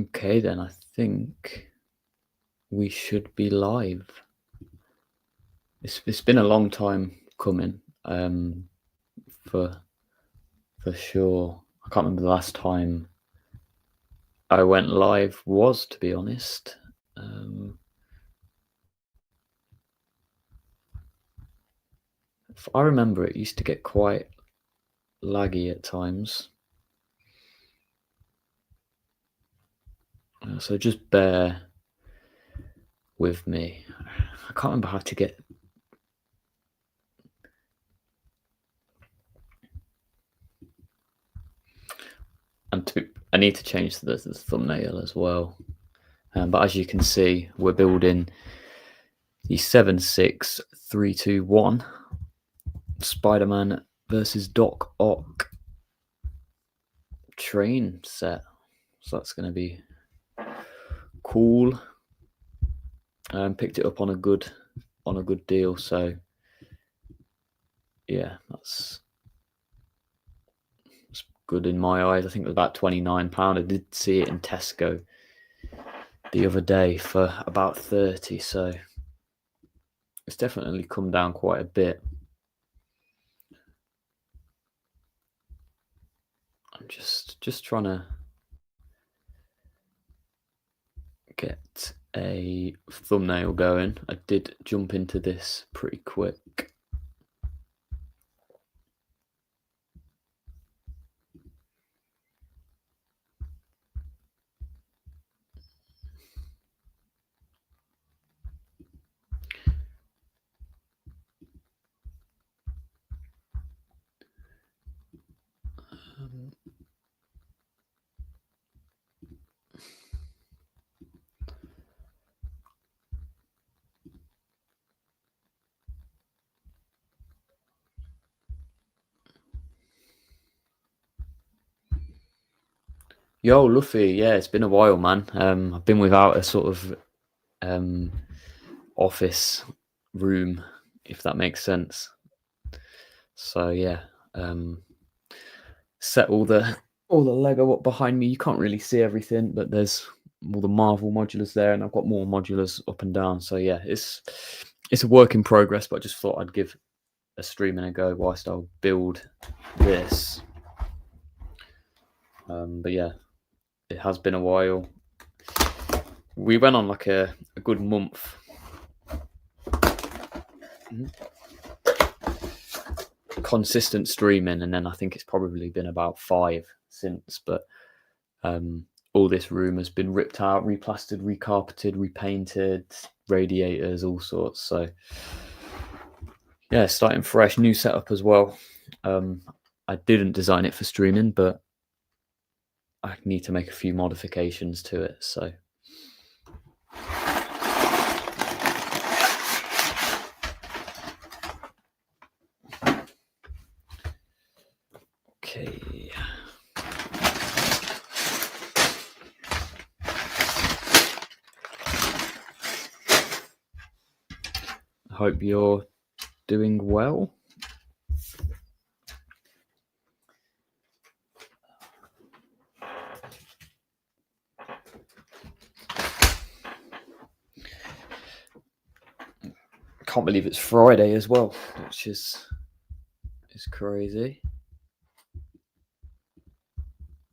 Okay, then I think we should be live. It's been a long time coming, for sure. I can't remember the last time I went live was, to be honest. If I remember, it used to get quite laggy at times. So just bear with me. I can't remember how to get. And I need to change the thumbnail as well. But as you can see, we're building the 76321 Spider-Man versus Doc Ock train set. So that's going to be cool. Picked it up on a good deal. So yeah, that's good in my eyes. I think it was about £29. I did see it in Tesco the other day for about 30. So it's definitely come down quite a bit. I'm just trying to get a thumbnail going. I did jump into this pretty quick. Yo, Luffy, yeah, it's been a while, man. I've been without a sort of office room, if that makes sense. So yeah, set all the Lego up behind me. You can't really see everything, but there's all the Marvel modulars there, and I've got more modulars up and down. So yeah, it's a work in progress, but I just thought I'd give a streaming a go whilst I'll build this. But yeah, it has been a while. We went on like a good month. Consistent streaming, and then I think it's probably been about 5 since. But all this room has been ripped out, replastered, recarpeted, repainted, radiators, all sorts. So yeah, starting fresh, new setup as well. I didn't design it for streaming, but I need to make a few modifications to it. So okay. I hope you're doing well. Can't believe it's Friday as well, which is crazy.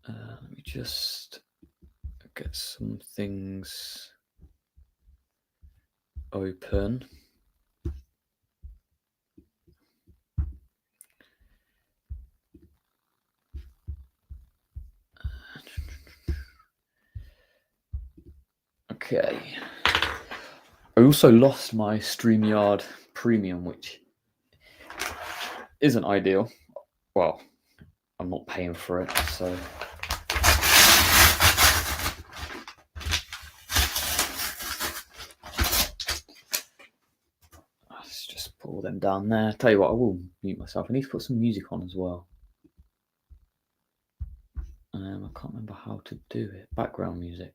Let me just get some things open. Okay. I also lost my StreamYard Premium, which isn't ideal. Well, I'm not paying for it, so let's just pull them down there. Tell you what, I will mute myself. I need to put some music on as well. I can't remember how to do it. Background music.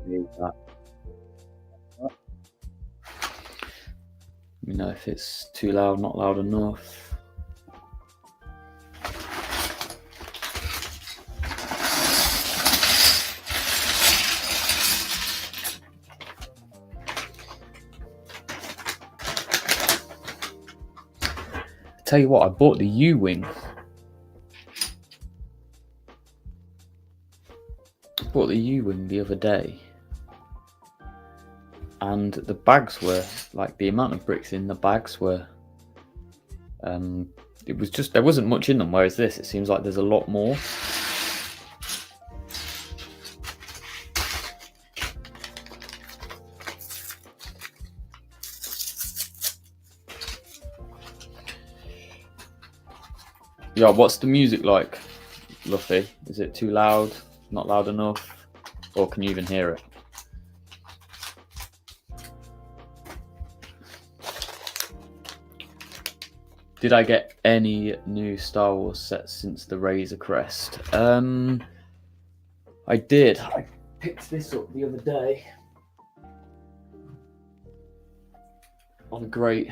Need that. Let me know if it's too loud, not loud enough. Tell you what, I bought the U-Wing. Bought the U-Wing the other day, and the bags were like, the amount of bricks in the bags were it was just, there wasn't much in them, whereas this, it seems like there's a lot more. Yeah, what's the music like, Luffy? Is it too loud? Not loud enough? Or can you even hear it? Did I get any new Star Wars sets since the Razor Crest? I did. I picked this up the other day on a great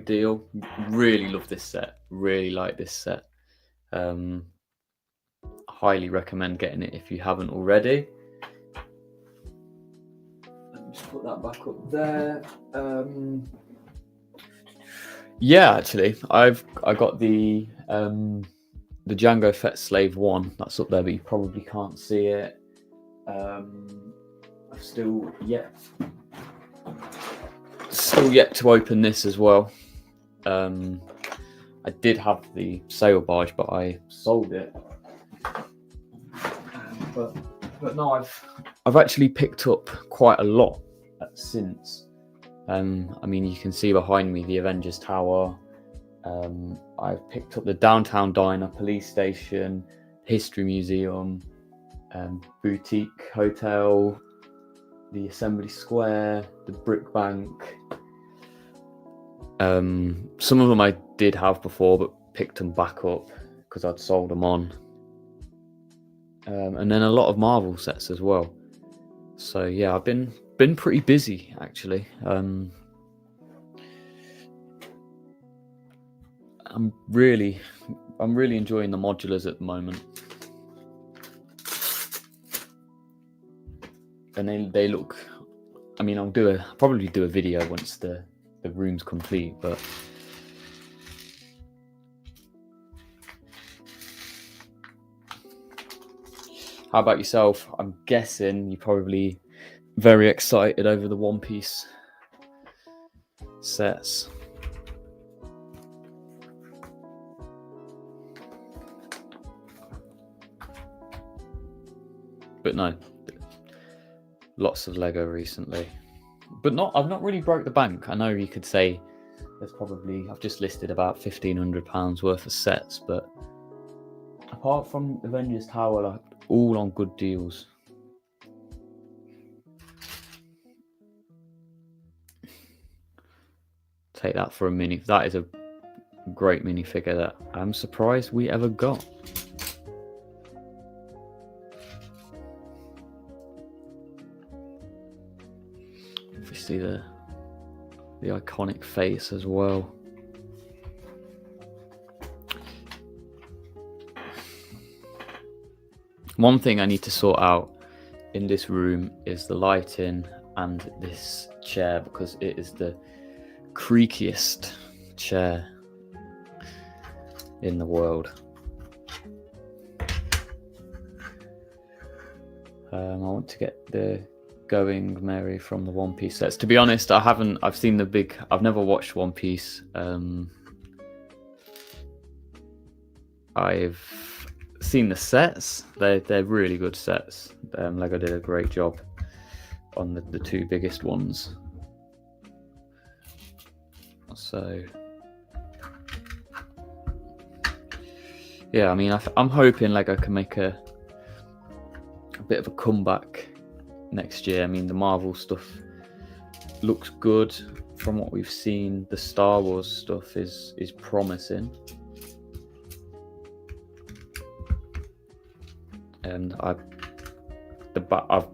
deal. Really love this set. Really like this set. Highly recommend getting it if you haven't already. Let me just put that back up there. Yeah, actually, I got the Jango Fett Slave 1. That's up there, but you probably can't see it. I've still yet to open this as well. I did have the sail barge, but I sold it. But no, I've actually picked up quite a lot since. I mean, you can see behind me the Avengers Tower. I've picked up the Downtown Diner, Police Station, History Museum, Boutique Hotel, the Assembly Square, the Brick Bank. Some of them I did have before, but picked them back up because I'd sold them on. And then a lot of Marvel sets as well. So yeah, I've been pretty busy actually. I'm really enjoying the modulars at the moment, and they look. I mean, I'll probably do a video once the room's complete, but. How about yourself? I'm guessing you're probably very excited over the One Piece sets. But no, lots of Lego recently. But I've not really broke the bank. I know you could say I've just listed about £1,500 worth of sets, but apart from Avengers Tower, like, all on good deals. Take that for a mini. That is a great minifigure that I'm surprised we ever got. Obviously the iconic face as well. One thing I need to sort out in this room is the lighting and this chair, because it is the creakiest chair in the world. I want to get the Going Merry from the One Piece sets. To be honest, I've never watched One Piece. I've seen the sets. They're really good sets. Lego did a great job on the two biggest ones. So yeah, I mean, I'm hoping Lego can make a bit of a comeback next year. I mean, the Marvel stuff looks good from what we've seen. The Star Wars stuff is promising. And I've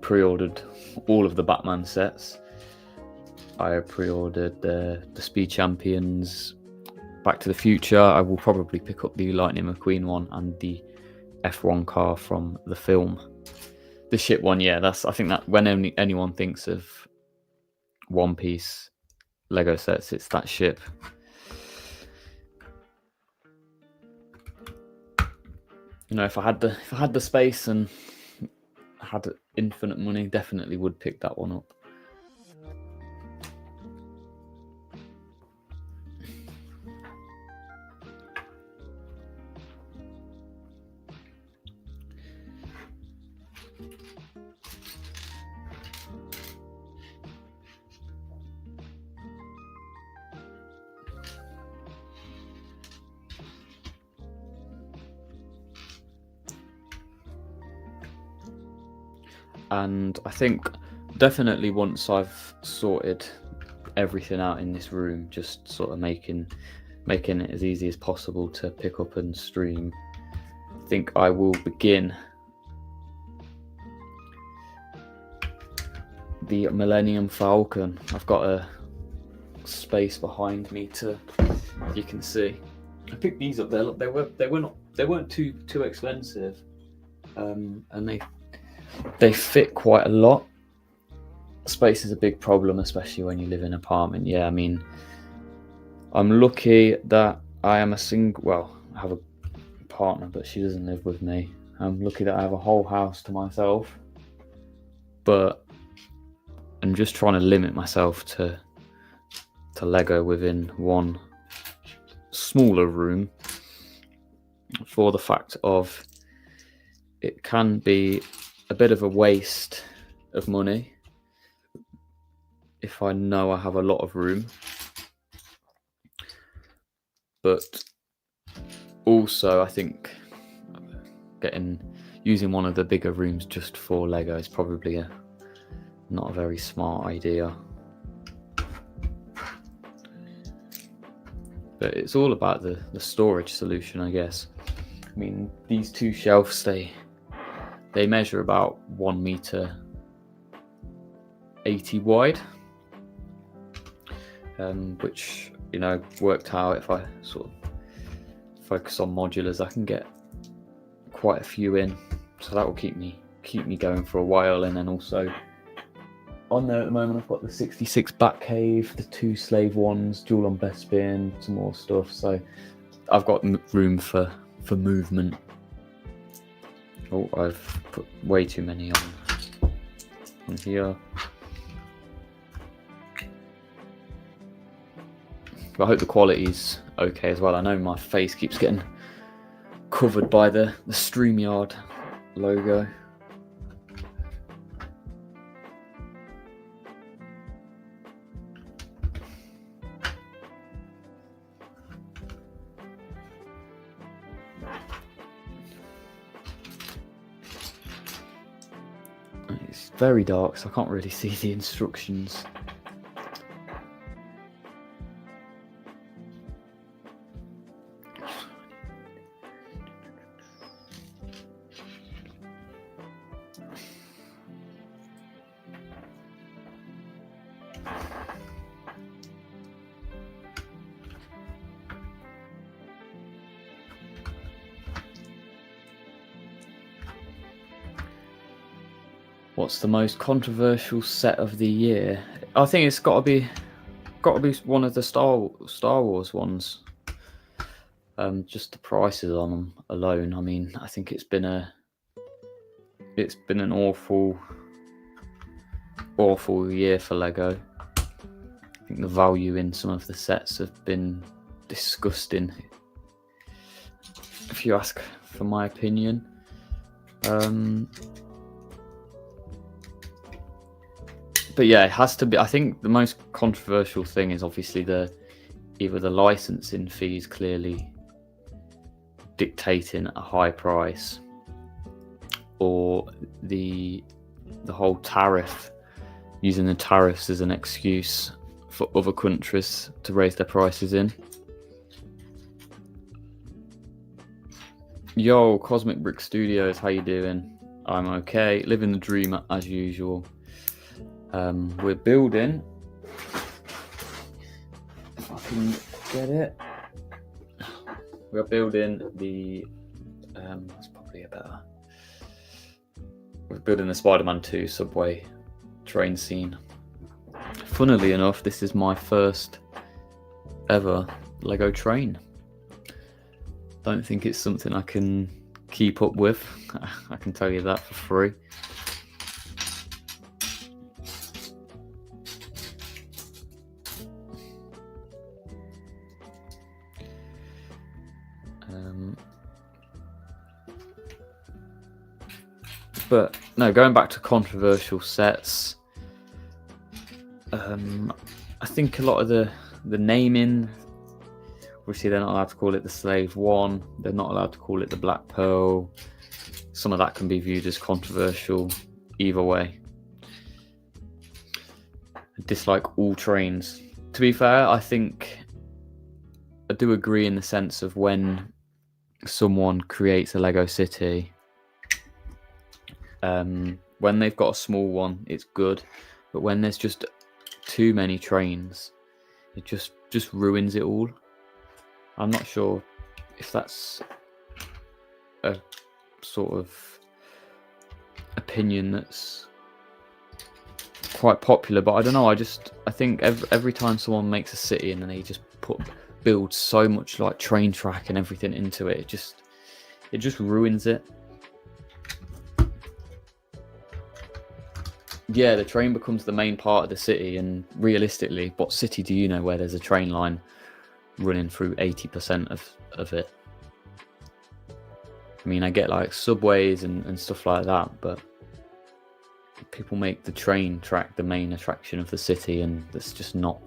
pre-ordered all of the Batman sets. I pre-ordered the Speed Champions, Back to the Future. I will probably pick up the Lightning McQueen one and the F1 car from the film. The ship one, yeah, I think that when anyone thinks of One Piece Lego sets, it's that ship. You know, if I had the space and had infinite money, definitely would pick that one up. And I think definitely once I've sorted everything out in this room, just sort of making it as easy as possible to pick up and stream, I think I will begin the Millennium Falcon. I've got a space behind me you can see. I picked these up. They weren't too expensive, and they fit quite a lot. Space is a big problem, especially when you live in an apartment. Yeah, I mean, I'm lucky that I am I have a partner, but she doesn't live with me. I'm lucky that I have a whole house to myself, but I'm just trying to limit myself to Lego within one smaller room, for the fact of it can be a bit of a waste of money if I know I have a lot of room, but also I think using one of the bigger rooms just for Lego is probably not a very smart idea. But it's all about the storage solution, I guess. I mean, these two shelves, they measure about 1 meter 80 wide, which, you know, worked out if I sort of focus on modulars, I can get quite a few in, so that will keep me going for a while. And then also on there at the moment, I've got the 66 Batcave, the 2 Slave ones, dual on Bespin, some more stuff. So I've got room for movement. Oh, I've put way too many on here. But I hope the quality's okay as well. I know my face keeps getting covered by the StreamYard logo. It's very dark, so I can't really see the instructions. What's the most controversial set of the year? I think it's got to be one of the Star Wars ones. Just the prices on them alone. I mean, I think it's been an awful year for Lego. I think the value in some of the sets have been disgusting, if you ask for my opinion. But yeah, it has to be. I think the most controversial thing is obviously either the licensing fees clearly dictating a high price, or the whole tariff, using the tariffs as an excuse for other countries to raise their prices in. Yo, Cosmic Brick Studios, how you doing? I'm okay, living the dream as usual. We're building, if I can get it, we're building the, that's probably a better, we're building the Spider-Man 2 subway train scene. Funnily enough, this is my first ever Lego train. Don't think it's something I can keep up with, I can tell you that for free. But no, going back to controversial sets, I think a lot of the naming, obviously they're not allowed to call it the Slave One, they're not allowed to call it the Black Pearl. Some of that can be viewed as controversial either way. I dislike all trains. To be fair, I think I do agree in the sense of when someone creates a Lego city, when they've got a small one, it's good, but when there's just too many trains, it just ruins it all. I'm not sure if that's a sort of opinion that's quite popular, but I don't know. I think every time someone makes a city and then they just build so much like train track and everything into it, it just ruins it. Yeah, the train becomes the main part of the city, and realistically, what city do you know where there's a train line running through 80% of it? I mean, I get like subways and stuff like that, but people make the train track the main attraction of the city, and that's just not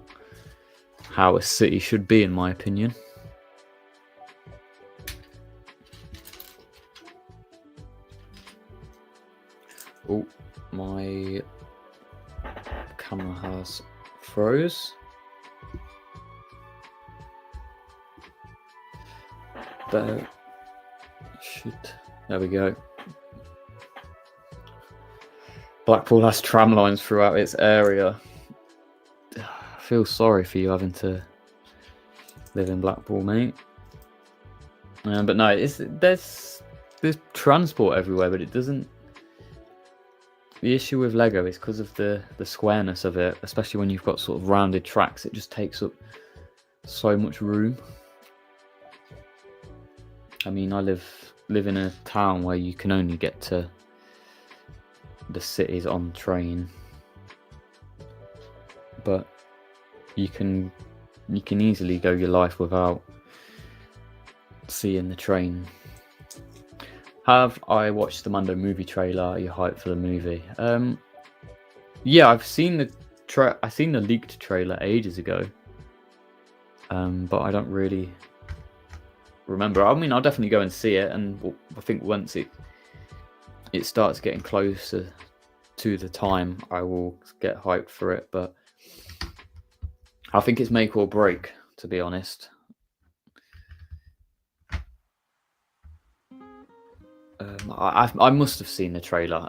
how a city should be, in my opinion. Oh, my camera has froze. There we go. Blackpool has tram lines throughout its area. I feel sorry for you having to live in Blackpool, mate. But no, there's transport everywhere, but it doesn't. The issue with Lego is because of the squareness of it, especially when you've got sort of rounded tracks, it just takes up so much room. I mean, I live in a town where you can only get to the cities on train, but you can easily go your life without seeing the train. Have I watched the Mando movie trailer? Are you hyped for the movie? Yeah, I've seen the leaked trailer ages ago, but I don't really remember. I mean, I'll definitely go and see it, and I think once it starts getting closer to the time, I will get hyped for it. But I think it's make or break, to be honest. I must have seen the trailer.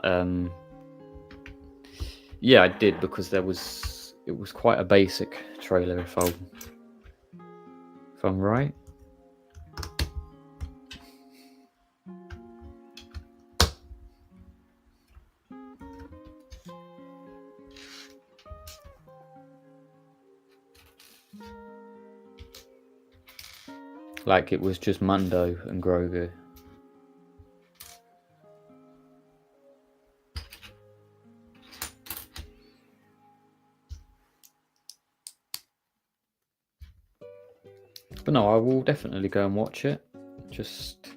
Yeah, I did, because it was quite a basic trailer, if I'm right. Like it was just Mando and Grogu. But no, I will definitely go and watch it. Just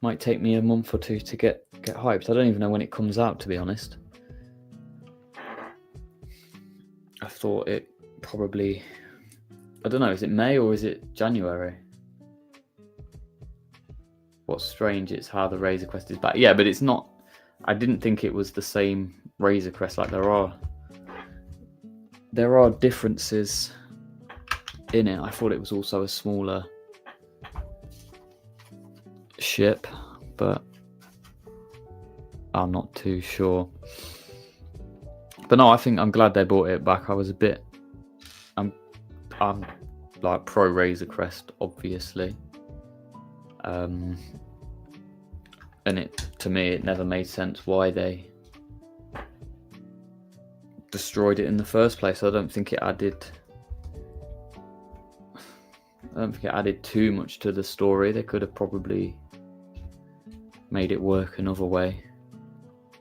might take me a month or two to get hyped. I don't even know when it comes out, to be honest. I thought it probably, I don't know, is it May or is it January? What's strange, it's how the Razor Crest is back. Yeah, but it's not, I didn't think it was the same Razor Crest. Like there are differences in it. I thought it was also a smaller ship, but I'm not too sure. But no, I think I'm glad they brought it back. I was a bit, I'm like pro Razor Crest, obviously. And to me, it never made sense why they destroyed it in the first place. I don't think it added too much to the story. They could have probably made it work another way.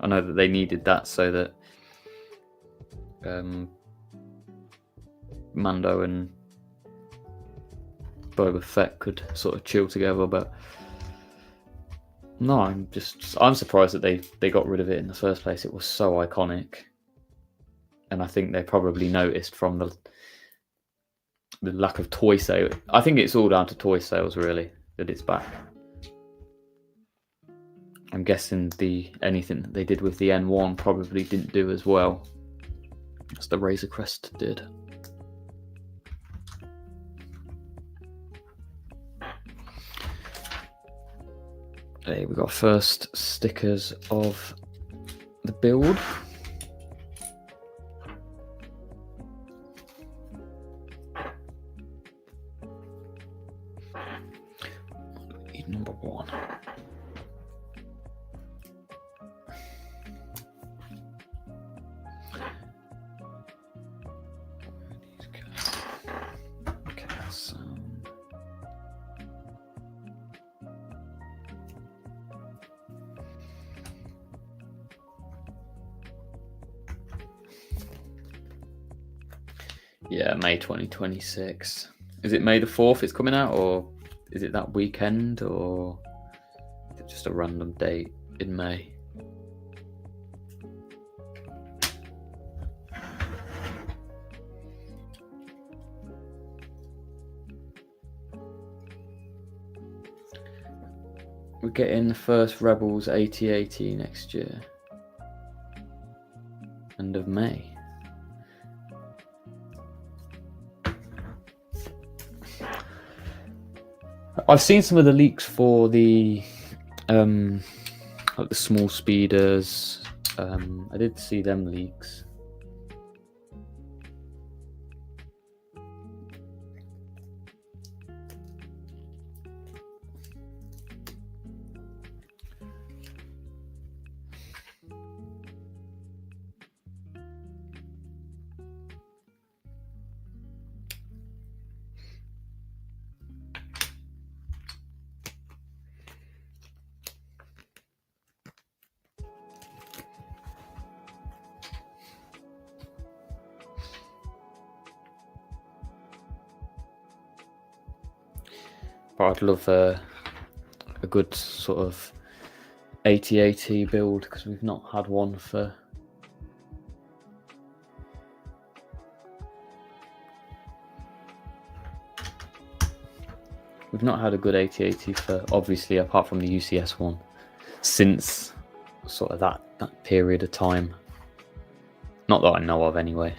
I know that they needed that so that Mando and Boba Fett could sort of chill together, but no, I'm surprised that they got rid of it in the first place. It was so iconic, and I think they probably noticed from the lack of toy sales. I think it's all down to toy sales, really, that it's back. I'm guessing anything that they did with the N1 probably didn't do as well as the Razor Crest did. Okay, we got first stickers of the build. Number 1. Okay, so yeah, May 2026. Is it May the 4th it's coming out, or is it that weekend, or is it just a random date in May? We're getting the first Rebels AT-AT next year. End of May. I've seen some of the leaks for the like the small speeders. I did see them leaks. But I'd love a good sort of AT-AT build, because we've not had one for a good AT-AT for, obviously, apart from the UCS one, since sort of that period of time. Not that I know of, anyway.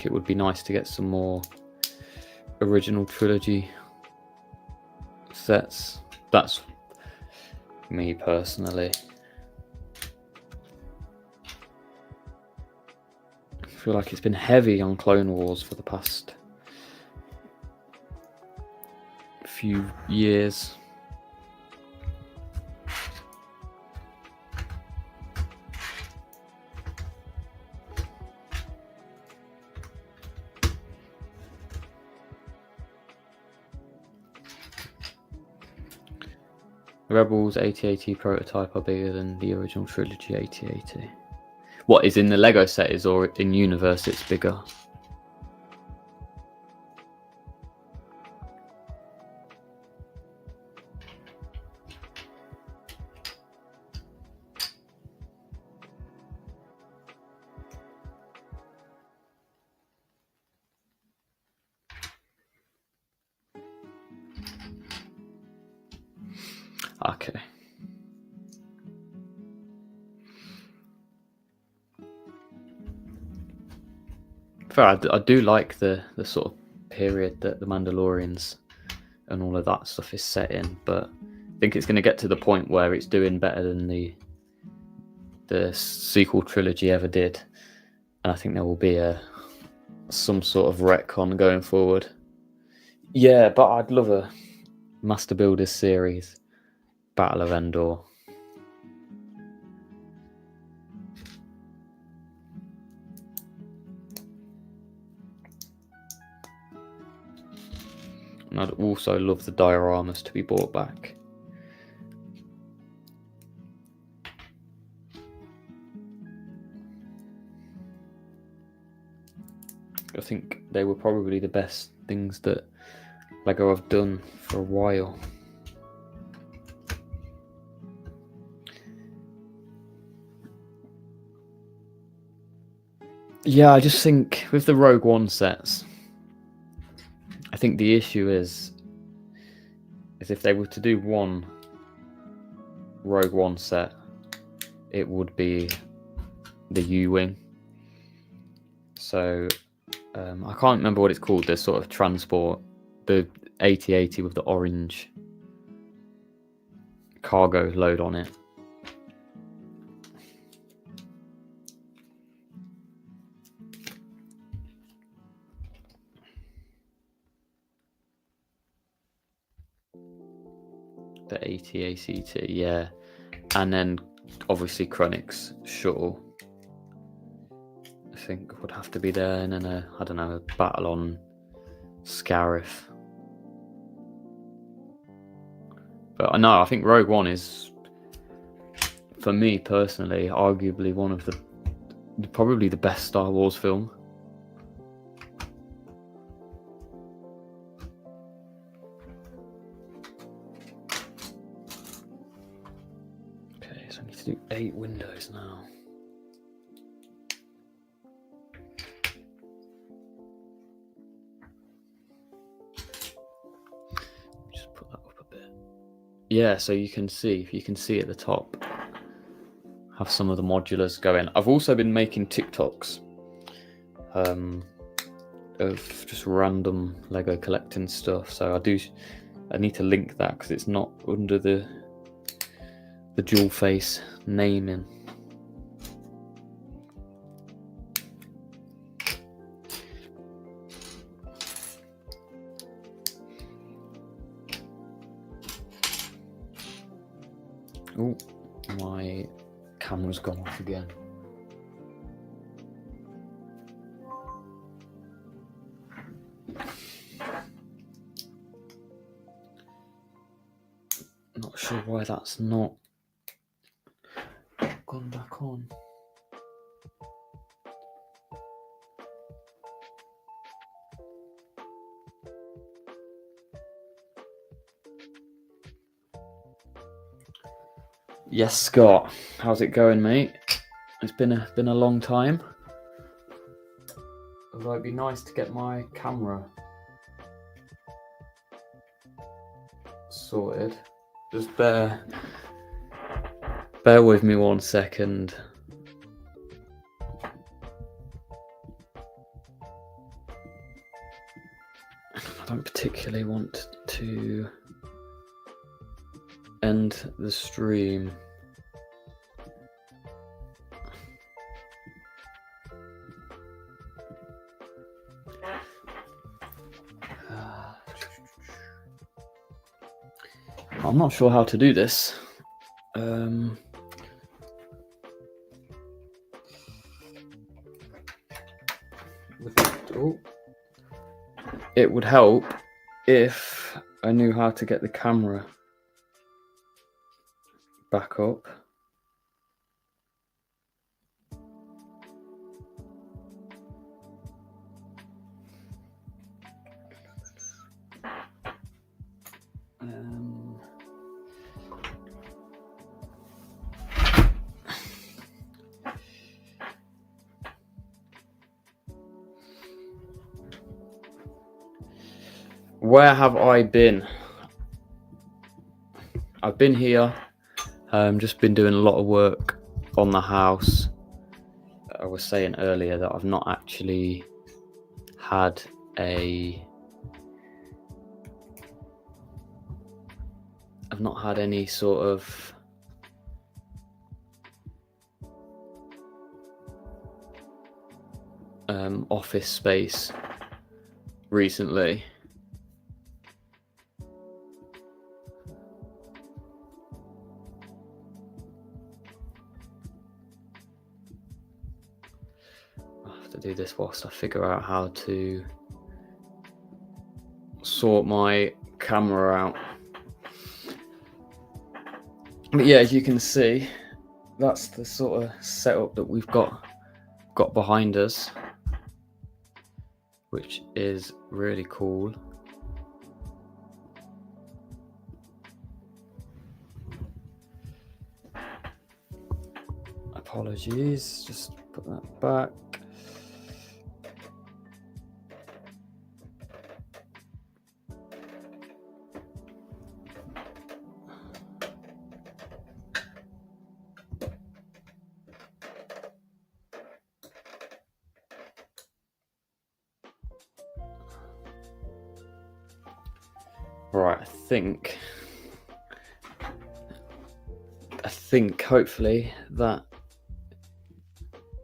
It would be nice to get some more original trilogy sets. That's me personally. I feel like it's been heavy on Clone Wars for the past few years. Rebels AT-AT prototype are bigger than the original trilogy AT-AT. What is in the Lego set is, or in universe it's bigger? Okay. Fair, I do like the sort of period that the Mandalorians and all of that stuff is set in. But I think it's going to get to the point where it's doing better than the sequel trilogy ever did, and I think there will be some sort of retcon going forward. Yeah, but I'd love a Master Builders series, Battle of Endor. And I'd also love the dioramas to be brought back. I think they were probably the best things that Lego have done for a while. Yeah, I just think with the Rogue One sets, I think the issue is if they were to do one Rogue One set, it would be the U-Wing. So I can't remember what it's called, this sort of transport, the 8080 with the orange cargo load on it. The 80 ACT, yeah. And then obviously Krennic's shuttle, I think, would have to be there, and then I don't know, a battle on Scarif. But I think Rogue One is, for me personally, arguably one of probably the best Star Wars film. Okay, so I need to do 8 windows now. Just put that up a bit. Yeah, so you can see, if you can see at the top, have some of the modulars going. I've also been making TikToks of just random Lego collecting stuff. So I need to link that because it's not under the Dualface naming. Oh, my camera's gone off again. Not sure why that's not gone back on. Yes, Scott. How's it going, mate? It's been a long time. Although it'd be nice to get my camera sorted. Just bear with me 1 second. I don't particularly want to end the stream. I'm not sure how to do this. It would help if I knew how to get the camera back up. Where have I been? I've been here. Just been doing a lot of work on the house. I was saying earlier that I've not actually had a I've not had any sort of office space recently. I'll have to do this whilst I figure out how to sort my camera out. But yeah, as you can see, that's the sort of setup that we've got behind us, which is really cool. Apologies, just put that back. Right, I think hopefully that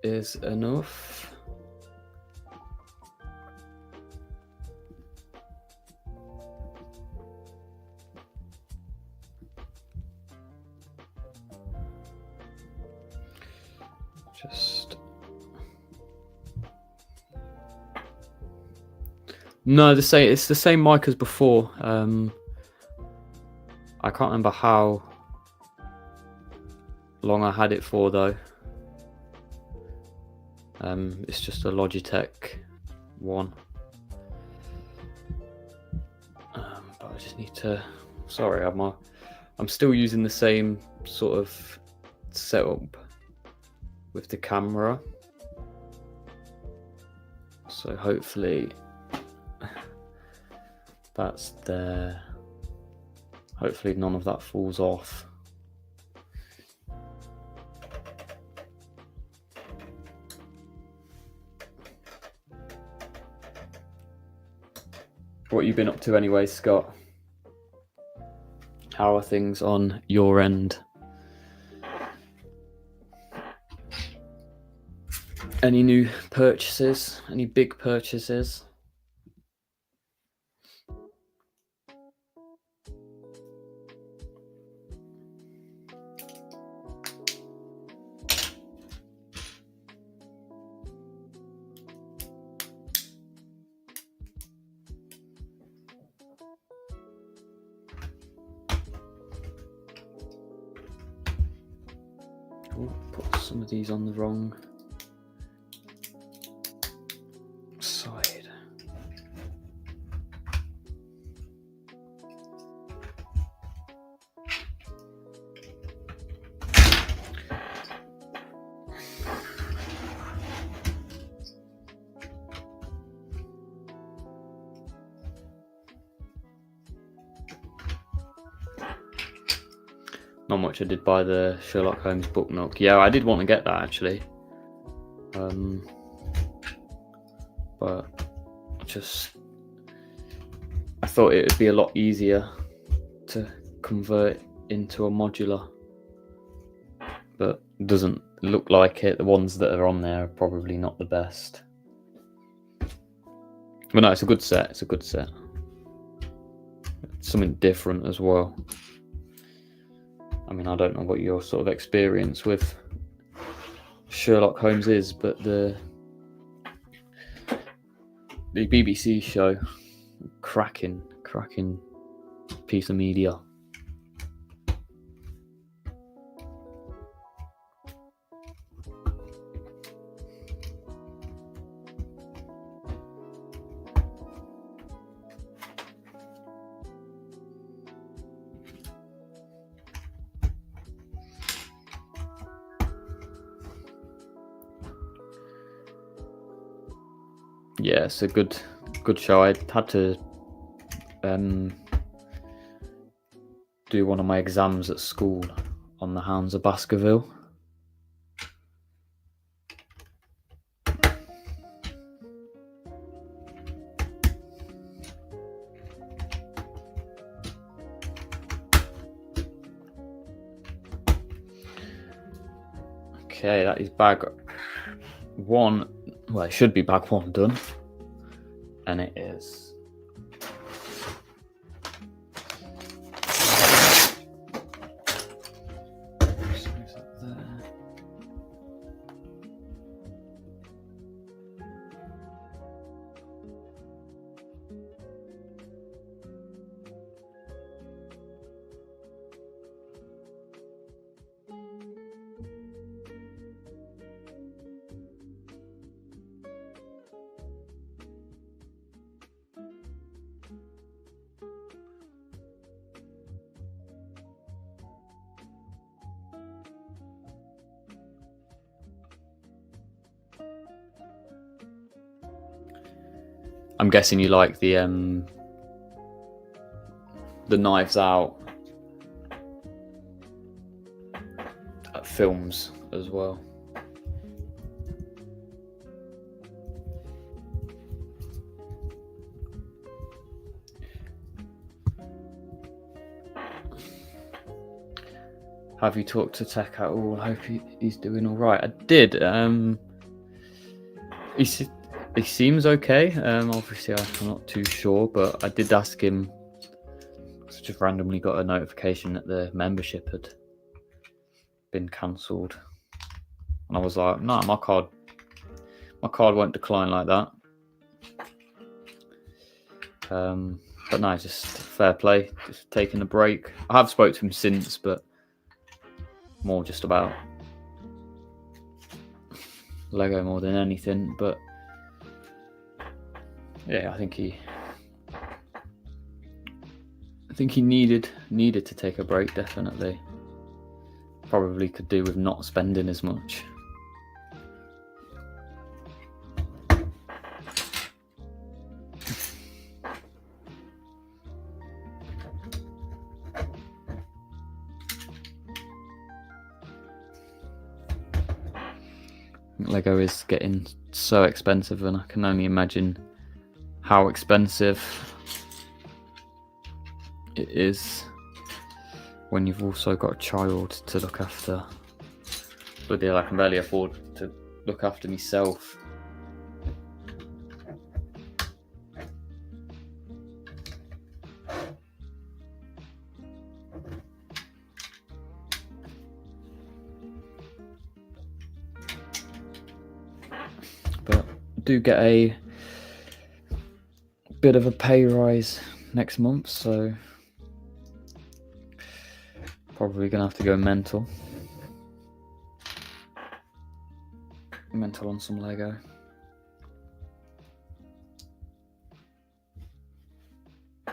is enough. Just no, it's the same mic as before. I can't remember how long I had it for though. It's just a Logitech one. But I just need to. Sorry, I'm still using the same sort of setup with the camera. So hopefully that's there. Hopefully none of that falls off. What you been up to anyway, Scott? How are things on your end? Any new purchases? Any big purchases? Oh, put some of these on the wrong side. Not much I did buy the Sherlock Holmes book nook. Yeah, I did want to get that actually. But I thought it would be a lot easier to convert into a modular. But it doesn't look like it. The ones that are on there are probably not the best. But no, it's a good set. It's a good set. It's something different as well. I mean, I don't know what your sort of experience with Sherlock Holmes is, but the BBC show, cracking piece of media. Yeah, it's a good show. I had to do one of my exams at school on the Hounds of Baskerville. Okay, that is bag 1. Well, it should be bag 1 done. And it is. I'm guessing you like the Knives Out films as well. Have you talked to Tech at all? I hope he's doing all right. I did. He seems okay. Obviously, I'm not too sure, but I did ask him. I just randomly got a notification that the membership had been cancelled, and I was like, "No, my card won't decline like that." But no, just fair play. Just taking a break. I have spoke to him since, but more just about Lego more than anything. But yeah, I think he needed to take a break, definitely. Probably could do with not spending as much. Lego is getting so expensive, and I can only imagine how expensive it is when you've also got a child to look after. But yeah, I can barely afford to look after myself. But I do get a bit of a pay rise next month, so probably gonna have to go mental on some Lego. I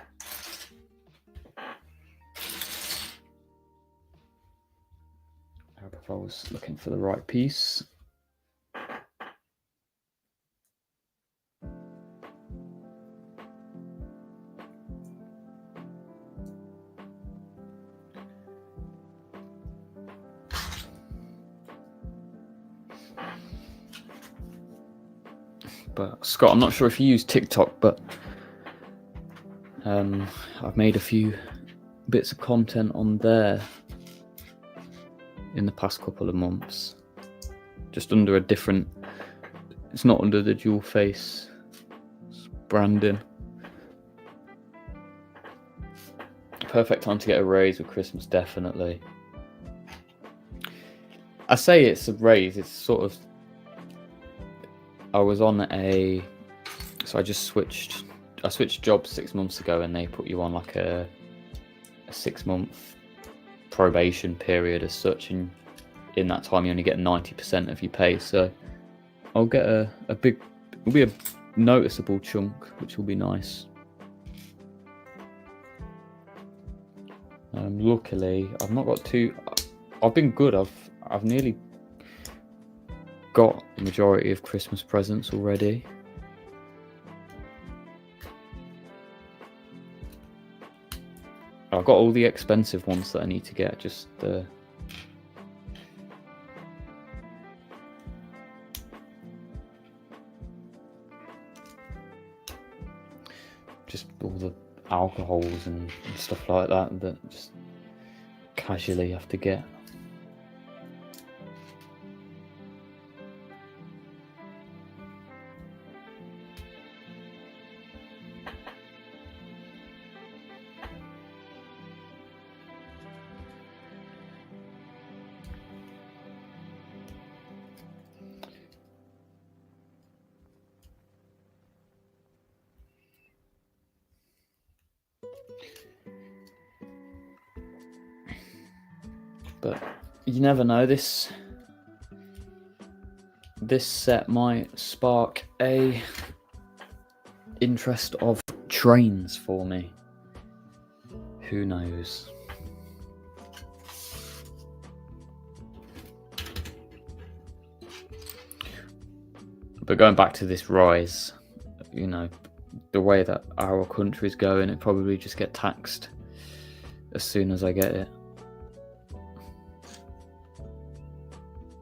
hope if I was looking for the right piece. But Scott, I'm not sure if you use TikTok, but I've made a few bits of content on there in the past couple of months, just under a different. It's not under the Dualface branding. Perfect time to get a raise with Christmas, definitely. I say it's a raise. It's sort of. I was on so I switched jobs 6 months ago, and they put you on like a 6-month probation period as such, and in that time you only get 90% of your pay. So I'll get it'll be a noticeable chunk, which will be nice. Luckily, I've not got too. I've been good. I've nearly got the majority of Christmas presents already. I've got all the expensive ones that I need to get, just all the alcohols and stuff like that just casually have to get. But you never know, this set might spark a interest of trains for me. Who knows? But going back to this rise, you know, the way that our country's going, it probably just get taxed as soon as I get it.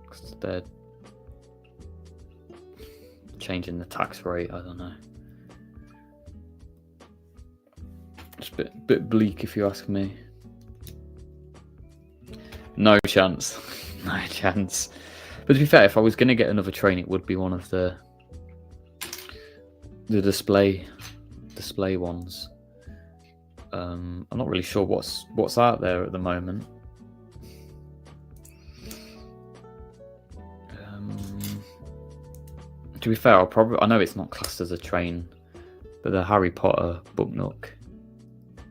'Cause they're changing the tax rate, I don't know. It's a bit bleak if you ask me. No chance. No chance. But to be fair, if I was going to get another train, it would be one of the display ones. I'm not really sure what's out there at the moment. To be fair, I know it's not classed as a train, but the Harry Potter book nook, I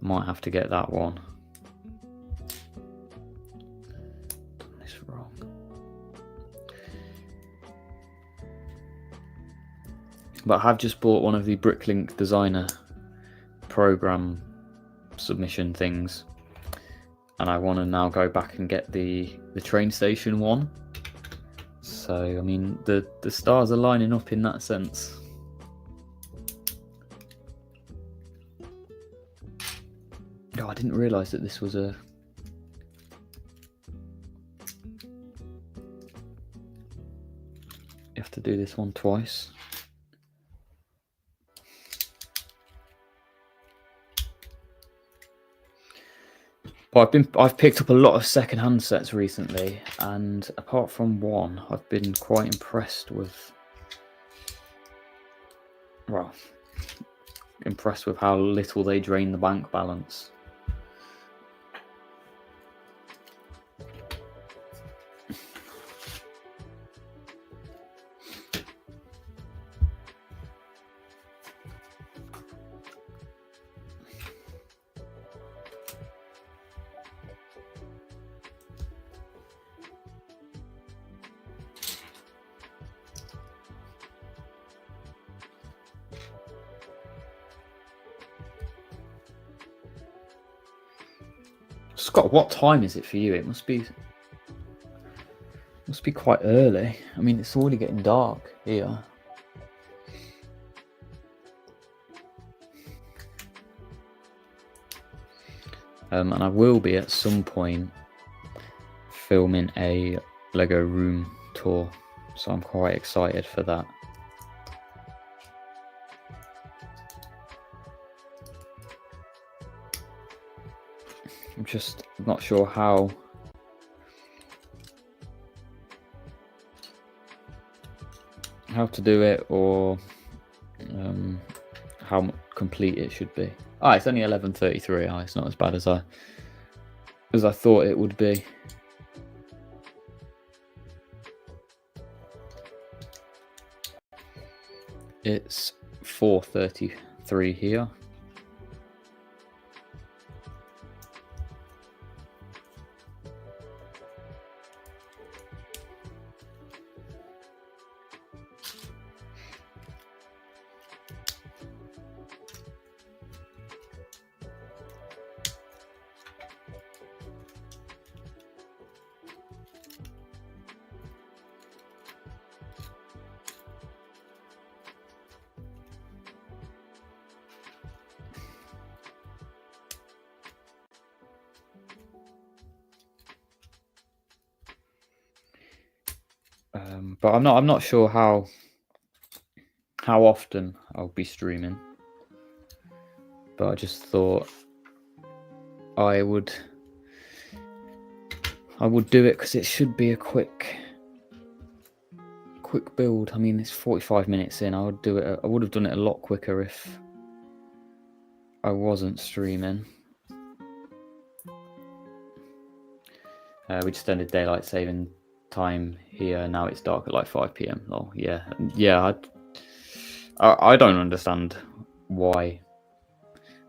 might have to get that one. Done this wrong. But I have just bought one of the Bricklink designer program submission things, and I want to now go back and get the train station one. So I mean, the stars are lining up in that sense. Oh, I didn't realise that this was a... You have to do this one twice. But I've picked up a lot of second-hand sets recently, and apart from one, I've been quite impressed with... Well, impressed with how little they drain the bank balance. Scott, what time is it for you? It must be quite early. I mean, it's already getting dark here. And I will be at some point filming a Lego room tour, so I'm quite excited for that. I'm just not sure how to do it, or how complete it should be. It's only 11:33. It's not as bad as I thought it would be. It's 4:33 here. But I'm not sure how often I'll be streaming. But I just thought I would do it because it should be a quick build. I mean, it's 45 minutes in. I would have done it a lot quicker if I wasn't streaming. We just ended daylight saving time here. Now it's dark at like 5 p.m. Oh yeah. I don't understand why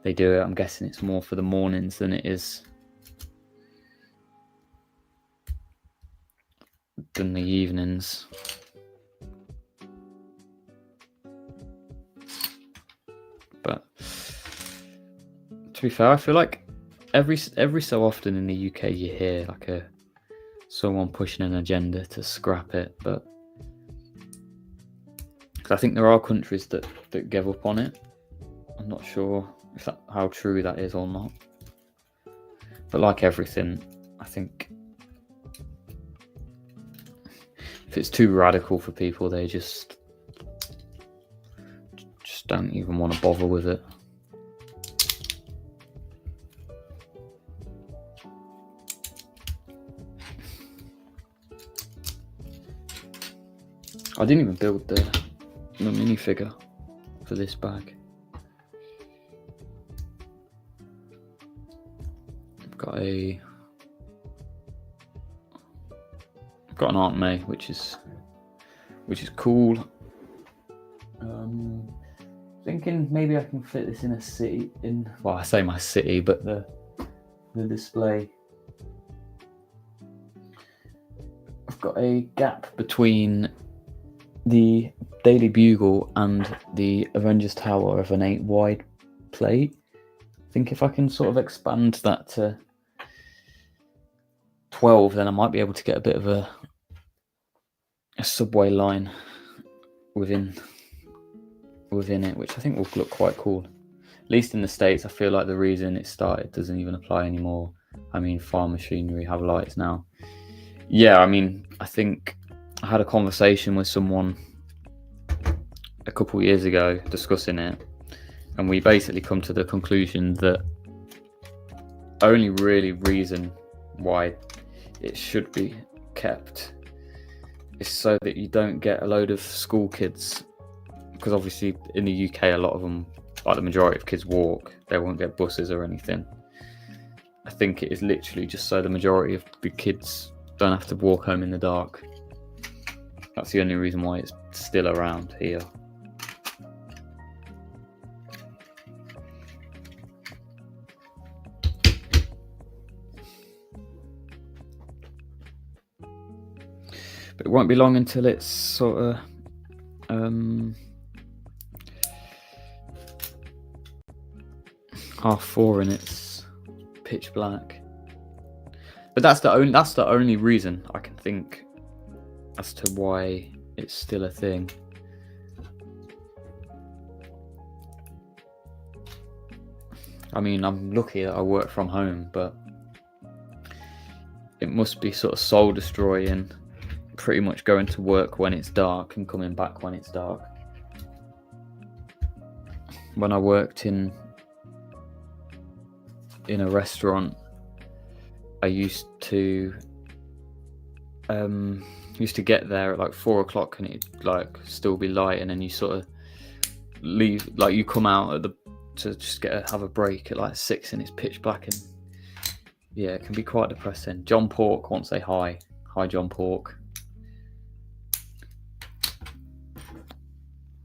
they do it. I'm guessing it's more for the mornings than it is than the evenings. But to be fair, I feel like every so often in the UK you hear like someone pushing an agenda to scrap it, but I think there are countries that give up on it. I'm not sure how true that is or not. But like everything, I think if it's too radical for people, they just don't even want to bother with it. I didn't even build the minifigure for this bag. I've got an Aunt May, which is cool. Thinking maybe I can fit this in a city. Well, I say my city, but the display. I've got a gap between the Daily Bugle and the Avengers Tower of an 8 wide plate. I think if I can sort of expand that to 12, then I might be able to get a bit of a subway line within it, which I think will look quite cool. At least in the States, I feel like the reason it started doesn't even apply anymore. I mean, farm machinery have lights now. Yeah, I mean, I think I had a conversation with someone a couple of years ago discussing it, and we basically come to the conclusion that only really reason why it should be kept is so that you don't get a load of school kids, because obviously in the UK a lot of them, like the majority of kids, walk. They won't get buses or anything. I think it is literally just so the majority of the kids don't have to walk home in the dark. That's the only reason why it's still around here. But it won't be long until it's sort of 4:30 and it's pitch black. But that's the only reason I can think as to why it's still a thing. I mean, I'm lucky that I work from home, but it must be sort of soul destroying, pretty much going to work when it's dark and coming back when it's dark. When I worked in a restaurant, I used to get there at like 4:00 and it'd like still be light, and then you sort of leave, like you come out to just have a break at like 6 and it's pitch black, and yeah, it can be quite depressing. John Pork won't say hi. Hi, John Pork.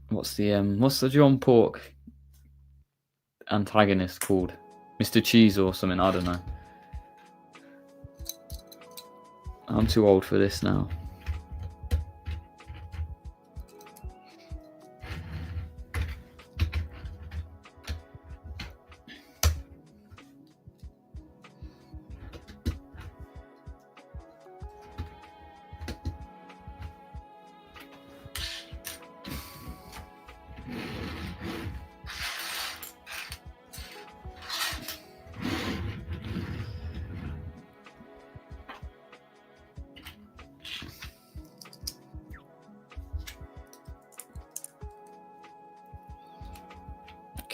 What's the John Pork antagonist called? Mr. Cheese or something? I don't know. I'm too old for this now.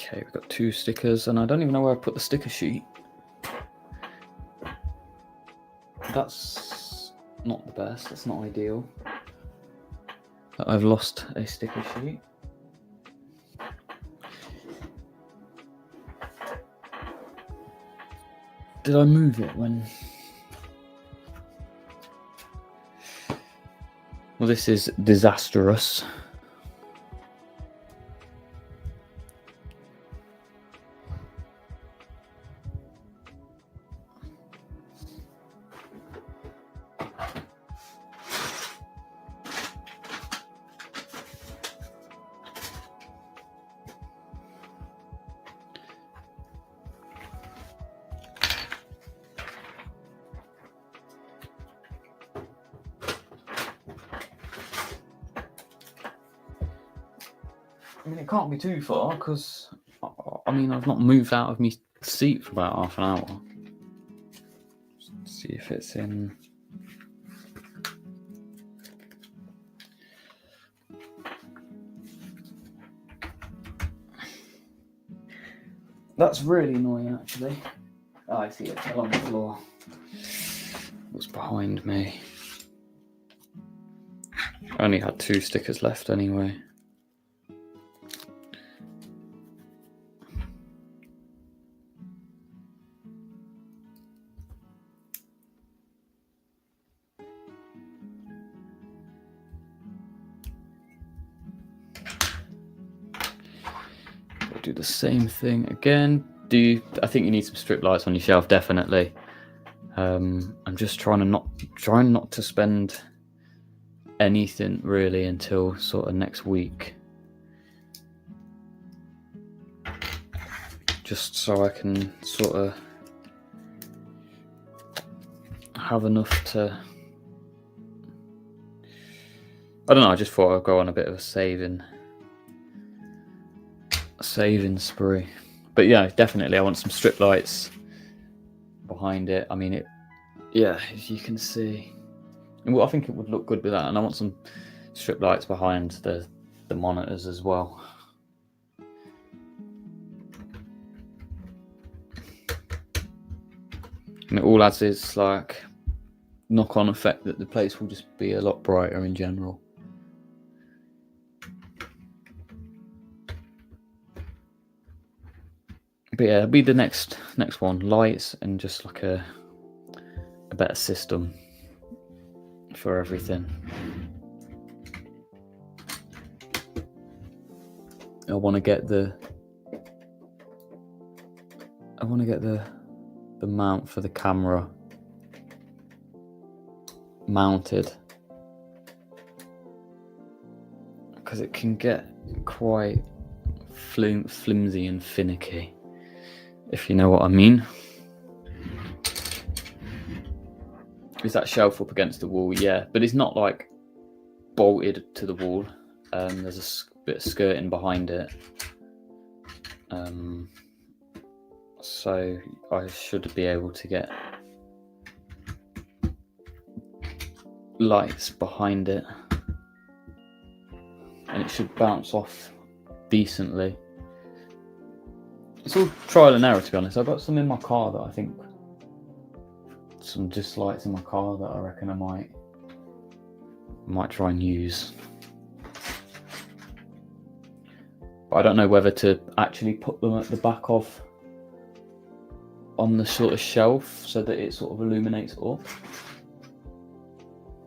Okay, we've got 2 stickers, and I don't even know where I put the sticker sheet. That's not the best, that's not ideal. I've lost a sticker sheet. Did I move it when... Well, this is disastrous. I mean, it can't be too far because, I mean, I've not moved out of my seat for about half an hour. Let's see if it's in. That's really annoying, actually. Oh, I see it along the floor. What's behind me? I only had 2 stickers left anyway. Do the same thing again. I think you need some strip lights on your shelf, definitely. I'm just trying not to spend anything really until sort of next week, just so I can sort of have enough to, I don't know, I just thought I'd go on a bit of a saving spree. But yeah, definitely I want some strip lights behind it. I mean, as you can see, well, I think it would look good with that, and I want some strip lights behind the monitors as well. And it all adds this like knock-on effect that the place will just be a lot brighter in general. But yeah, it'll be the next one, lights and just like a better system for everything. I want to get the mount for the camera mounted, because it can get quite flimsy and finicky, if you know what I mean. Is that shelf up against the wall? Yeah, but it's not like bolted to the wall. There's a bit of skirting behind it. So I should be able to get lights behind it, and it should bounce off decently. It's all trial and error, to be honest. I've got some in my car that I think, some just lights in my car that I reckon I might try and use. But I don't know whether to actually put them at the back of on the sort of shelf so that it sort of illuminates up.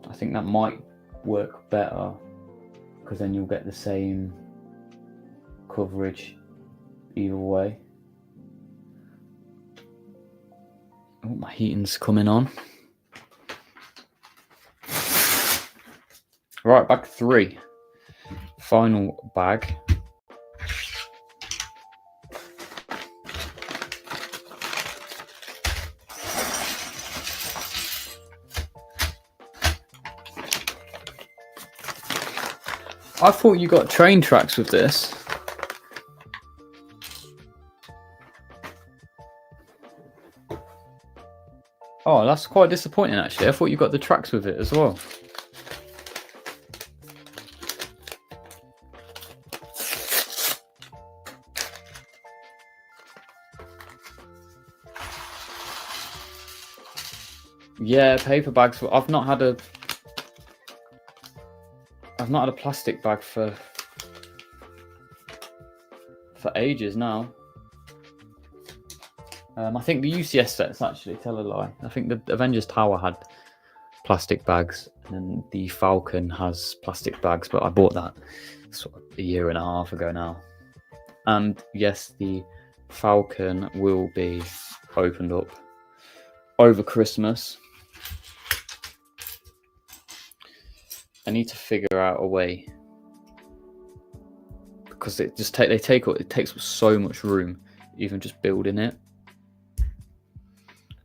I think that might work better, because then you'll get the same coverage either way. Oh, my heating's coming on. Right, bag 3. Final bag. I thought you got train tracks with this. Oh, that's quite disappointing, actually. I thought you got the tracks with it as well. Yeah, paper bags. I've not had a plastic bag for ages now. I think the UCS sets, actually, tell a lie. I think the Avengers Tower had plastic bags, and the Falcon has plastic bags, but I bought that sort of a year and a half ago now. And yes, the Falcon will be opened up over Christmas. I need to figure out a way, because it takes up so much room, even just building it.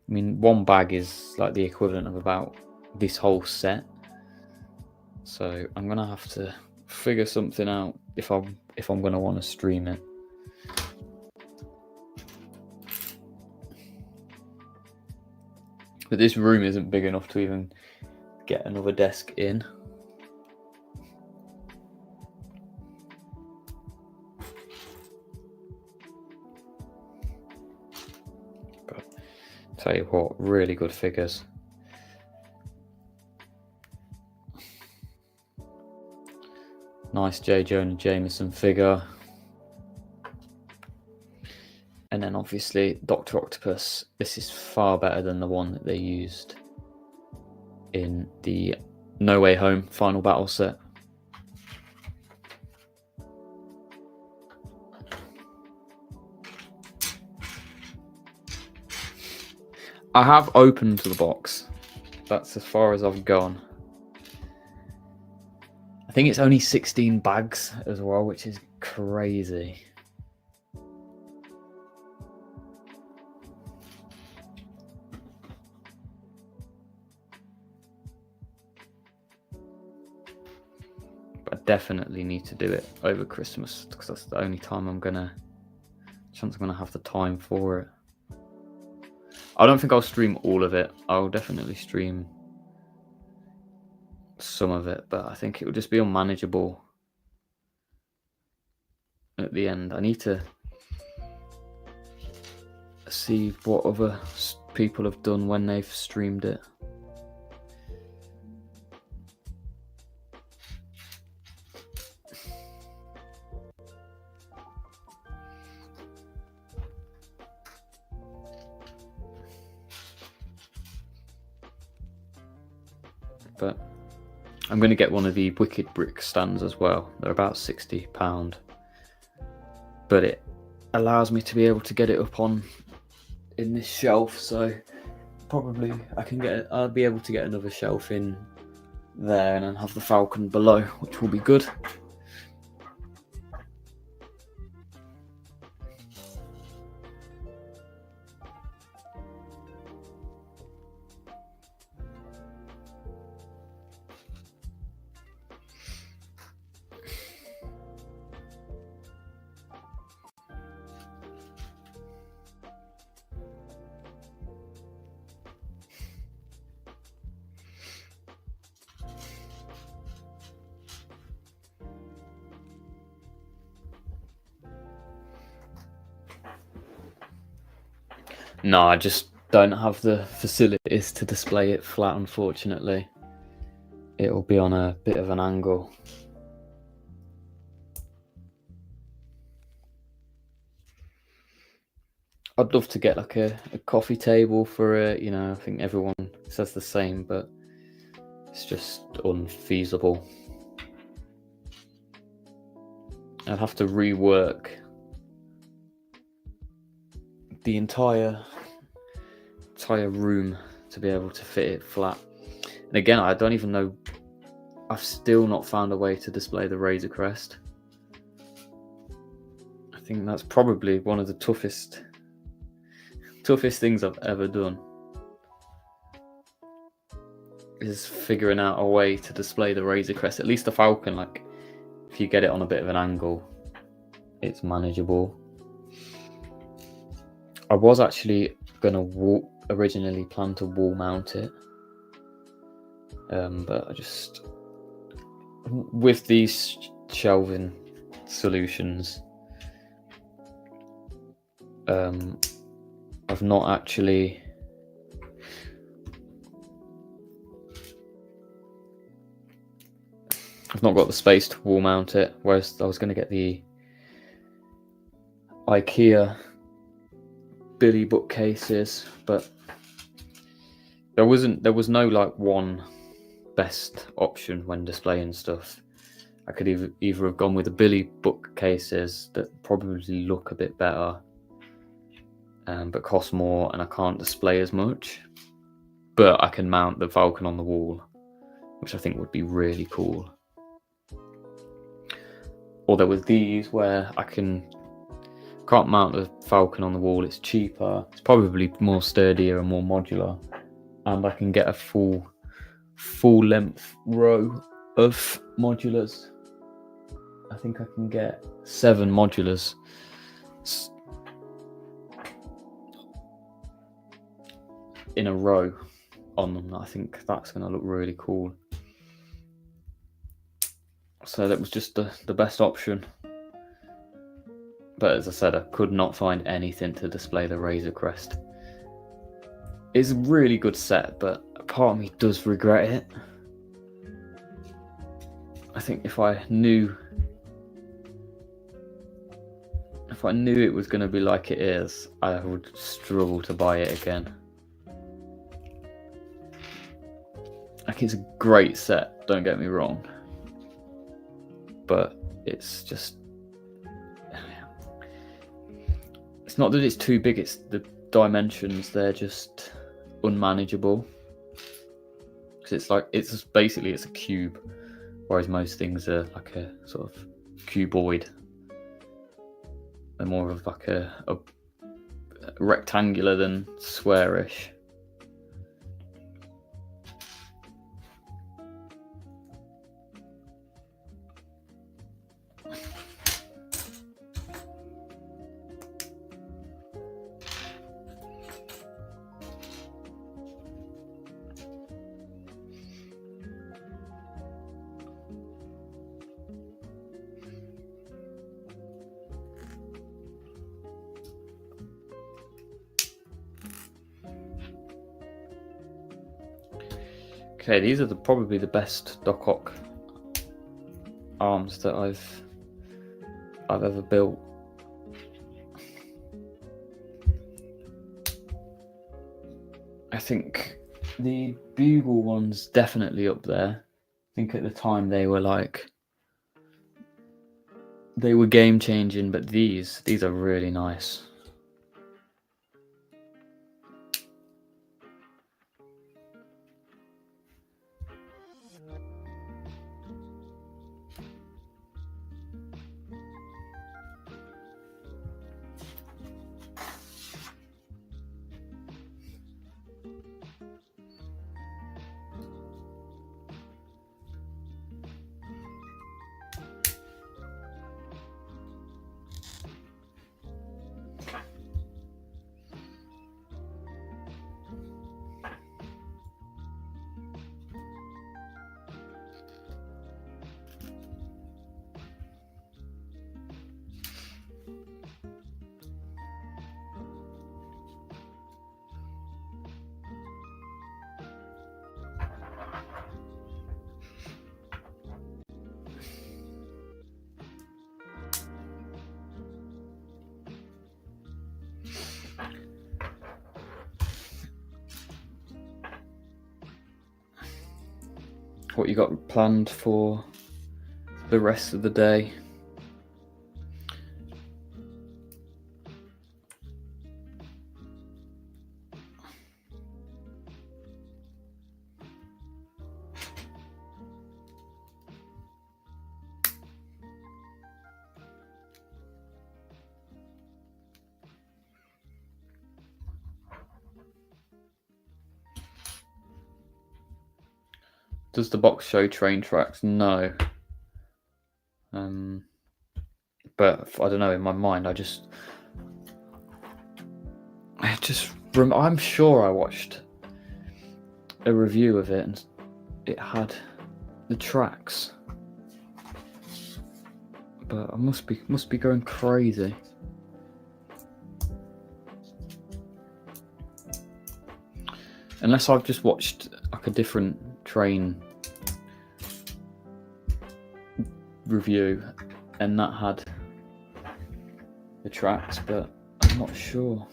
I mean, one bag is like the equivalent of about this whole set. So I'm gonna have to figure something out if I if I'm going to want to stream it. But this room isn't big enough to even get another desk in. But tell you what, really good figures. Nice J. Jonah Jameson figure. And then obviously Dr. Octopus. This is far better than the one that they used in the No Way Home Final Battle set. I have opened the box. That's as far as I've gone. I think it's only 16 bags as well, which is crazy. But I definitely need to do it over Christmas because that's the only time I'm gonna have the time for it. I don't think I'll stream all of it. I'll definitely stream some of it, but I think it will just be unmanageable at the end. I need to see what other people have done when they've streamed it. But I'm going to get one of the Wicked Brick stands as well. They're about £60, but it allows me to be able to get it up on in this shelf. So probably I'll be able to get another shelf in there and then have the Falcon below, which will be good. No, I just don't have the facilities to display it flat, unfortunately. It'll be on a bit of an angle. I'd love to get like a coffee table for it, you know, I think everyone says the same, but it's just unfeasible. I'd have to rework the entire room to be able to fit it flat. And again, I don't even know, I've still not found a way to display the Razor Crest. I think that's probably one of the toughest things I've ever done, is figuring out a way to display the Razor Crest. At least the Falcon, like, if you get it on a bit of an angle, it's manageable. I was actually originally plan to wall mount it, but I just, with these shelving solutions, I've not got the space to wall mount it, whereas I was going to get the IKEA Billy bookcases, but there was no like one best option when displaying stuff. I could either have gone with the Billy bookcases that probably look a bit better, but cost more, and I can't display as much, but I can mount the Falcon on the wall, which I think would be really cool. Or there was these where I can't mount the Falcon on the wall, it's cheaper, it's probably more sturdier and more modular, and I can get a full length row of modulars I think I can get 7 modulars in a row on them. I think that's going to look really cool. So that was just the best option. But as I said, I could not find anything to display the Razor Crest. It's a really good set, but a part of me does regret it. I think if I knew it was going to be like it is, I would struggle to buy it again. Like, it's a great set, don't get me wrong, but it's just, it's not that it's too big, it's the dimensions, they're just unmanageable. Because it's basically a cube, whereas most things are like a sort of cuboid. They're more of like a rectangular than squarish. Okay, these are probably the best Doc Ock arms that I've ever built. I think the Bugle one's definitely up there. I think at the time they were game changing, but these are really nice. What you got planned for the rest of the day? Does the box show train tracks? No. But I don't know, in my mind, I'm sure I watched a review of it and it had the tracks. But I must be going crazy. Unless I've just watched like a different train review and that had the tracks, but I'm not sure.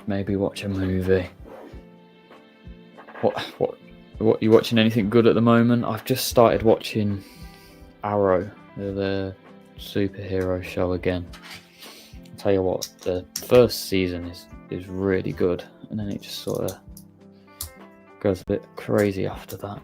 Maybe watch a movie. What are you watching? Anything good at the moment? I've just started watching Arrow, the superhero show again. I'll tell you what, the first season is really good, and then it just sort of goes a bit crazy after that.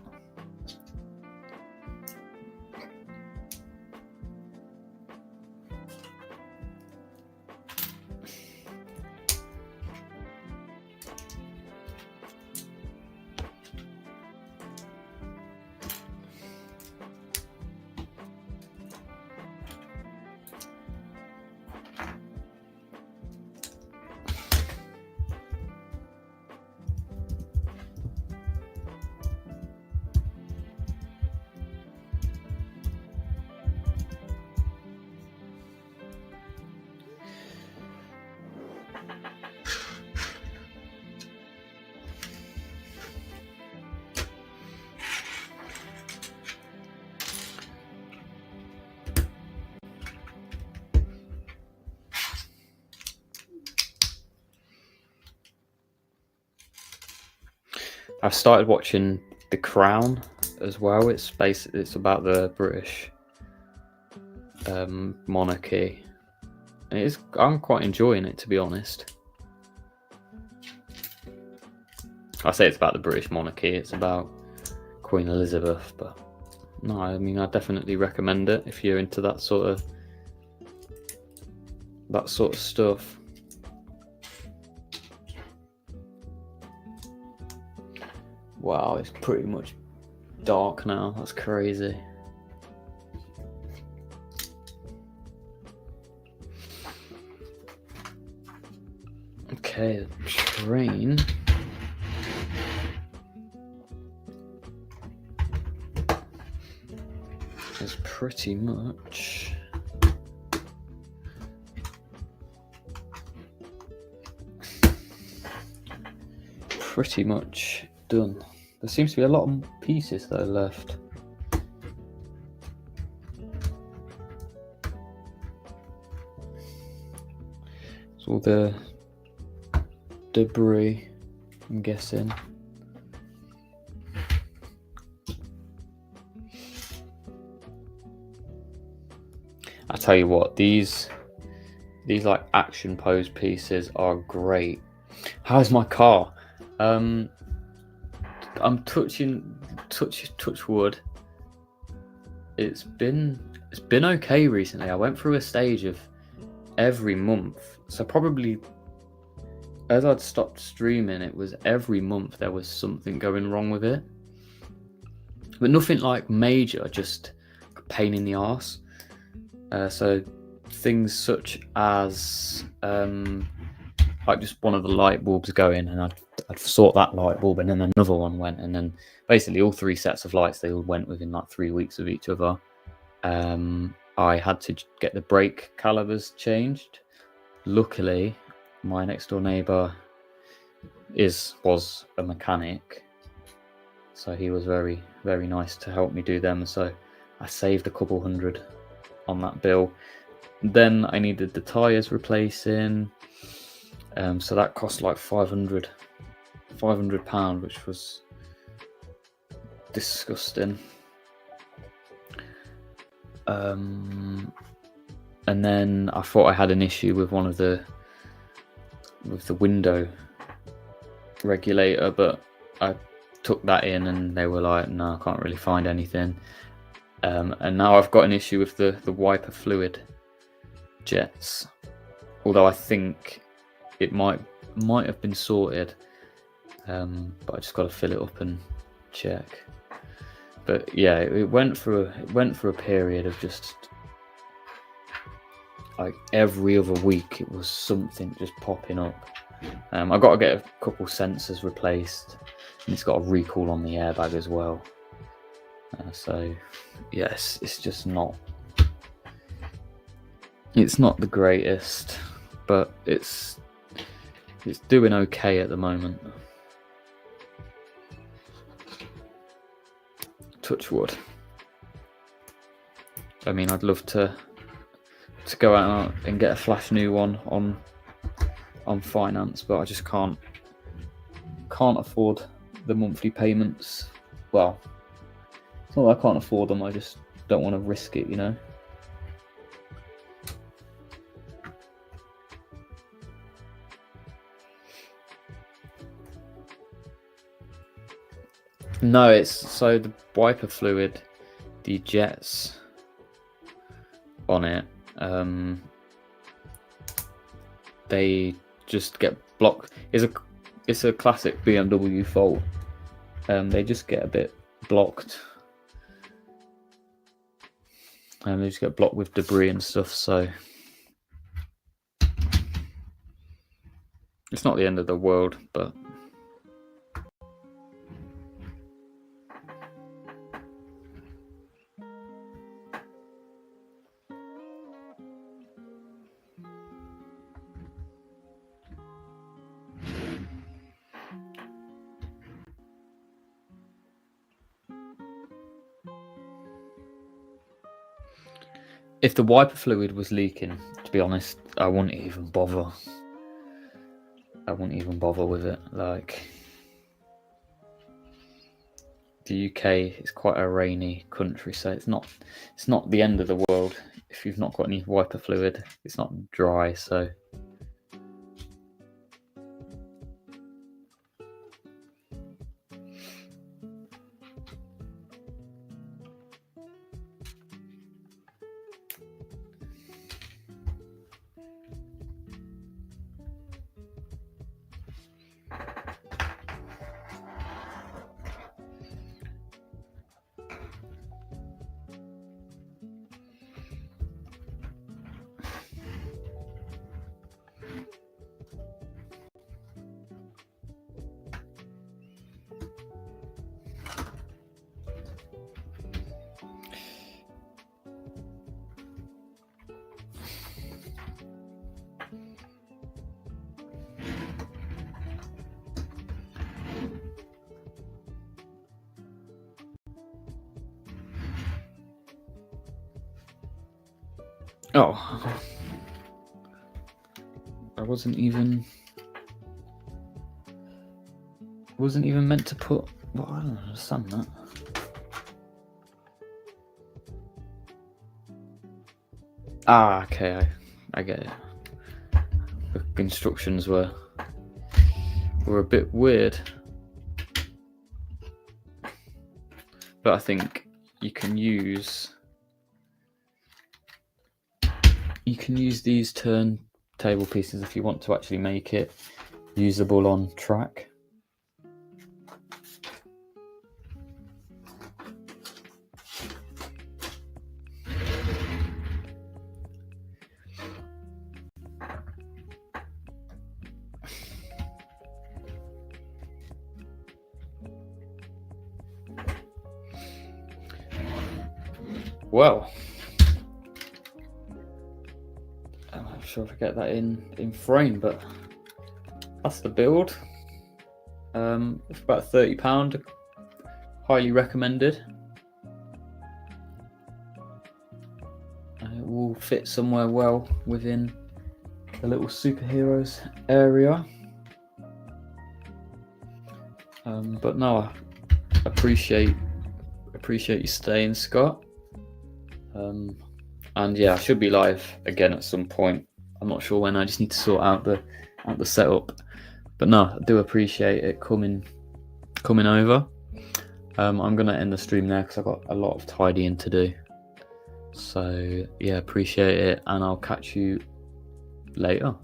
I've started watching The Crown as well. It's about the British monarchy. And I'm quite enjoying it, to be honest. I say it's about the British monarchy. It's about Queen Elizabeth, but no, I mean, I definitely recommend it if you're into that sort of stuff. Wow, it's pretty much dark now. That's crazy. Okay, the train. Is pretty much done. There seems to be a lot of pieces that are left. It's all the debris, I'm guessing. I tell you what, these like action pose pieces are great. How's my car? I'm touch wood. It's been okay recently. I went through a stage of every month, so probably as I'd stopped streaming, it was every month there was something going wrong with it, but nothing like major, just a pain in the arse. So things such as like just one of the light bulbs going, and I'd sort that light bulb, and then another one went, and then basically all three sets of lights, they all went within like 3 weeks of each other. I had to get the brake calipers changed. Luckily, my next door neighbour was a mechanic, so he was very, very nice to help me do them. So I saved a couple hundred on that bill. Then I needed the tyres replacing, so that cost like £500, which was disgusting. And then I thought I had an issue with with the window regulator, but I took that in and they were like, no, I can't really find anything. And now I've got an issue with the wiper fluid jets, although I think it might have been sorted, but I just got to fill it up and check. But yeah, it went through a period of just like every other week it was something just popping up. I got to get a couple sensors replaced, and it's got a recall on the airbag as well. So yes, it's just not the greatest, but it's doing okay at the moment. Touch wood. I mean, I'd love to go out and get a flash new one on finance, but I just can't afford the monthly payments. Well, it's not that I can't afford them, I just don't want to risk it, you know. No, it's so the wiper fluid, the jets on it, they just get blocked. It's a classic BMW fault. They just get a bit blocked, and they just get blocked with debris and stuff. So it's not the end of the world, but if the wiper fluid was leaking, to be honest, I wouldn't even bother with it. Like, the UK is quite a rainy country, so it's not the end of the world if you've not got any wiper fluid. It's not dry, so oh, I wasn't even meant to put. Well, I don't understand that. Ah, okay, I get it. The instructions were a bit weird, but I think you can use these turntable pieces if you want to actually make it usable on track. Well, I'm not sure if I get that in frame, but that's the build. It's about £30. Highly recommended. It will fit somewhere well within the little superheroes area. But no, I appreciate you staying, Scott. And yeah, I should be live again at some point. I'm not sure when. I just need to sort out the setup. But no, I do appreciate it coming over. I'm gonna end the stream now because I've got a lot of tidying to do. So yeah, appreciate it, and I'll catch you later.